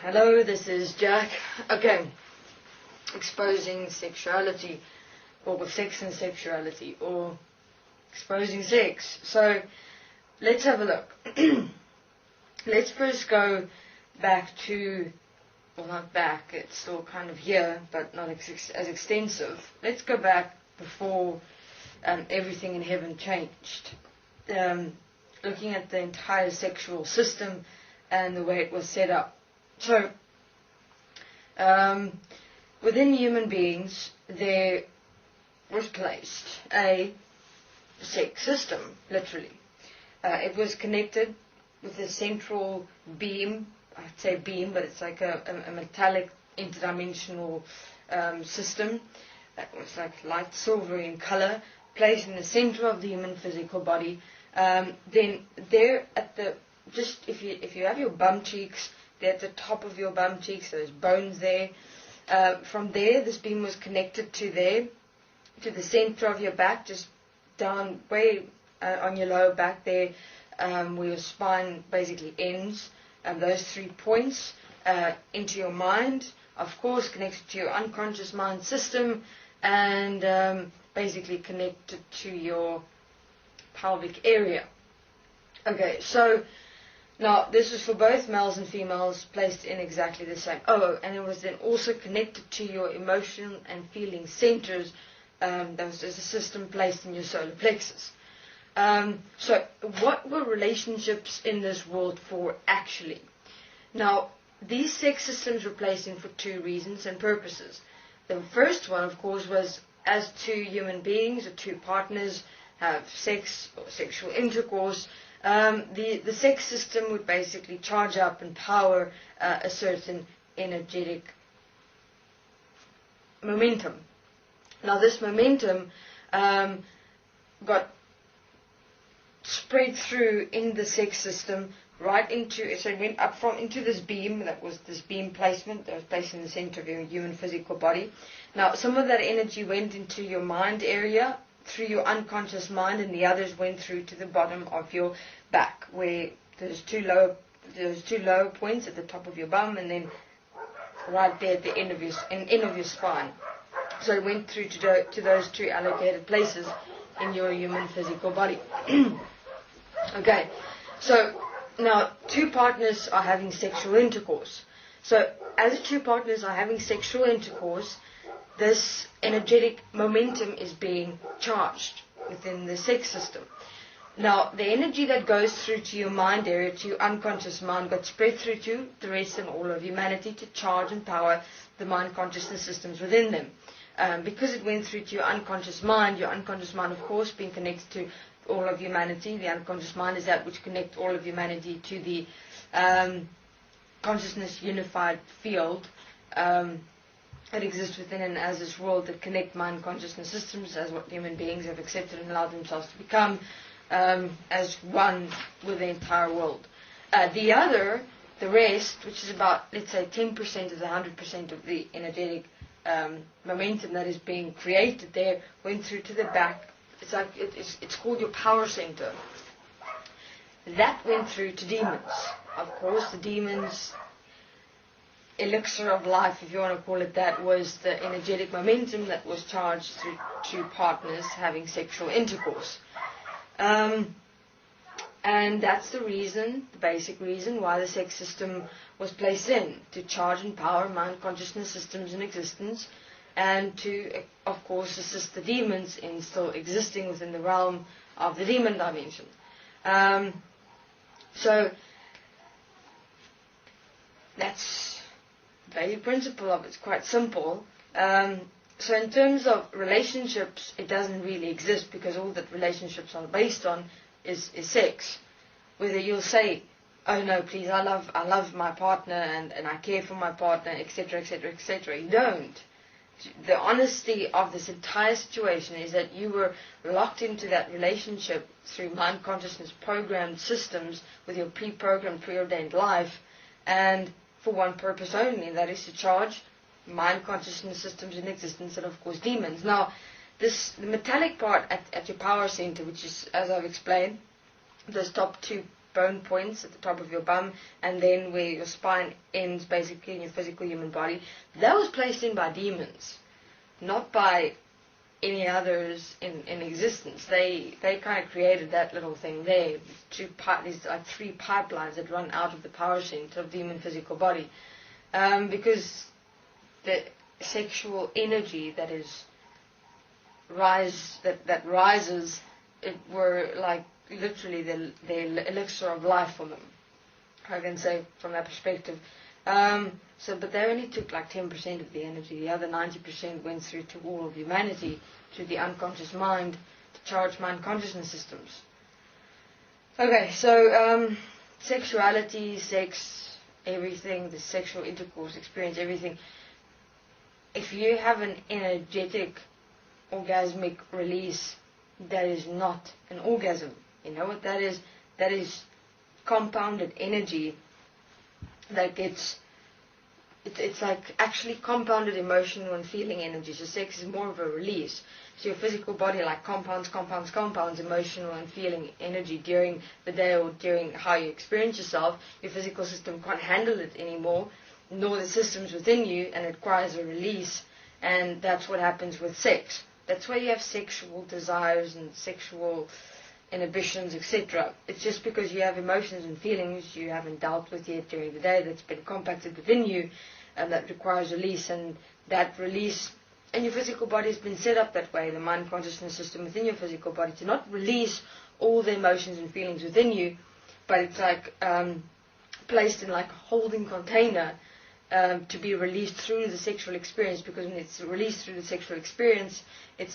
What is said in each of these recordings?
Hello, this is Jack. Okay, exposing sexuality, or sex and sexuality, or exposing sex. So, let's have a look. Let's first go back to, well, not back, it's still kind of here, but not as extensive. Let's go back before everything in heaven changed. Looking at the entire sexual system and the way it was set up. So, within human beings, there was placed a sex system, literally. It was connected with a central beam. I'd say beam, but it's like a metallic interdimensional system that was like light silvery in color, placed in the center of the human physical body. Then there at the, just if you have your bum cheeks, they're at the top of your bum cheeks, there's bones there. From there, this beam was connected to the center of your back, just down way on your lower back there, where your spine basically ends. Those 3 points into your mind, of course, connected to your unconscious mind system, and basically connected to your pelvic area. Okay, so now this is for both males and females, placed in exactly the same. Oh, and it was then also connected to your emotion and feeling centers. There's a system placed in your solar plexus. So what were relationships in this world for actually? Now, these sex systems were placed in for 2 reasons and purposes. The first one, of course, was as 2 human beings or 2 partners have sex or sexual intercourse, the sex system would basically charge up and power a certain energetic momentum. Now this momentum got spread through in the sex system right into, so it went up from into this beam, that was this beam placement that was placed in the center of your human physical body. Now some of that energy went into your mind area through your unconscious mind, and the others went through to the bottom of your back, where there's two lower points at the top of your bum, and then right there at the end of your spine. So it went through to those 2 allocated places in your human physical body. Okay, so now 2 partners are having sexual intercourse. So as 2 partners are having sexual intercourse, this energetic momentum is being charged within the sex system. Now, the energy that goes through to your mind area, to your unconscious mind, got spread through to the rest and all of humanity to charge and power the mind consciousness systems within them. Because it went through to your unconscious mind, of course, being connected to all of humanity. The unconscious mind is that which connects all of humanity to the consciousness unified field that exists within and as this world, that connect mind consciousness systems as what human beings have accepted and allowed themselves to become as one with the entire world. The rest, which is about, let's say, 10% of the 100% of the energetic momentum that is being created there, went through to the back. It's like it's called your power center. That went through to demons. Of course, the demons' elixir of life, if you want to call it that, was the energetic momentum that was charged through 2 partners having sexual intercourse. And that's the basic reason why the sex system was placed in, to charge and power mind consciousness systems in existence, and to, of course, assist the demons in still existing within the realm of the demon dimension. So that's the basic principle of it. It's quite simple. So in terms of relationships, it doesn't really exist, because all that relationships are based on is sex. Whether you'll say, oh no, please, I love my partner and I care for my partner, etc., etc., etc. You don't. The honesty of this entire situation is that you were locked into that relationship through mind consciousness programmed systems with your pre-programmed, preordained life, and for one purpose only, and that is to charge mind consciousness systems in existence, and of course demons. Now, the metallic part at your power center, which is, as I've explained, those top 2 bone points at the top of your bum, and then where your spine ends, basically in your physical human body, that was placed in by demons, not by any others in existence. They kind of created that little thing there. These like 3 pipelines that run out of the power center of the human physical body, because the sexual energy that is that rises, it were like literally the elixir of life for them, I can say, from that perspective. But they only took like 10% of the energy. The other 90% went through to all of humanity, to the unconscious mind, to charged mind consciousness systems. Okay, so sexuality, sex, everything, the sexual intercourse experience, everything. If you have an energetic, orgasmic release, that is not an orgasm. You know what that is? That is compounded energy that gets, it's like actually compounded emotional and feeling energy. So sex is more of a release. So your physical body like compounds emotional and feeling energy during the day or during how you experience yourself. Your physical system can't handle it anymore, nor the systems within you, and it requires a release. And that's what happens with sex. That's why you have sexual desires and sexual inhibitions, etc. It's just because you have emotions and feelings you haven't dealt with yet during the day that's been compacted within you, and that requires release. And that release, and your physical body has been set up that way, the mind consciousness system within your physical body, to not release all the emotions and feelings within you, but it's like placed in like a holding container to be released through the sexual experience, because when it's released through the sexual experience, it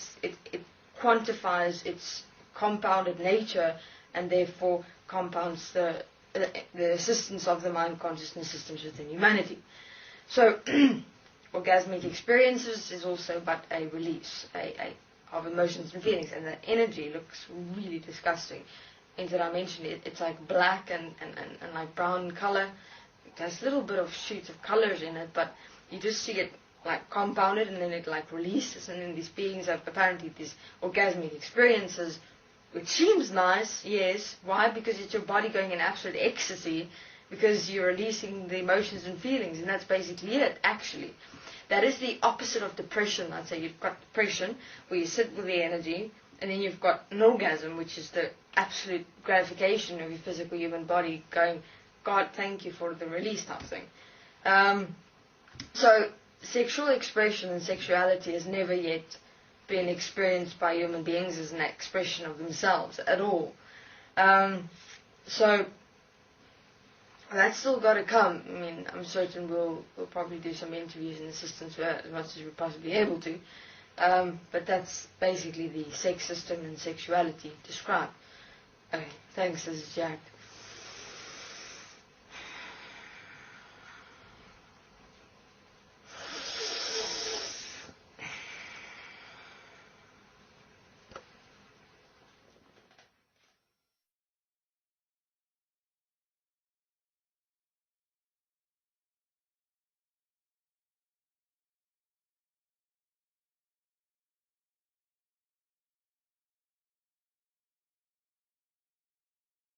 quantifies its compounded nature, and therefore compounds the assistance of the mind consciousness systems within humanity. So orgasmic experiences is also but a release of emotions and feelings, and the energy looks really disgusting. Interdimensionally, it's like black and like brown color. It has a little bit of shoots of colors in it, but you just see it like compounded, and then it like releases, and then these beings have apparently these orgasmic experiences, which seems nice, yes. Why? Because it's your body going in absolute ecstasy, because you're releasing the emotions and feelings, and that's basically it, actually. That is the opposite of depression. I'd say you've got depression, where you sit with the energy, and then you've got an orgasm, which is the absolute gratification of your physical human body going, God, thank you for the release type thing. So sexual expression and sexuality has never yet been experienced by human beings as an expression of themselves at all. So that's still got to come. I mean, I'm certain we'll probably do some interviews in assistance as much as we're possibly able to. But that's basically the sex system and sexuality described. Okay, thanks. This is Jack.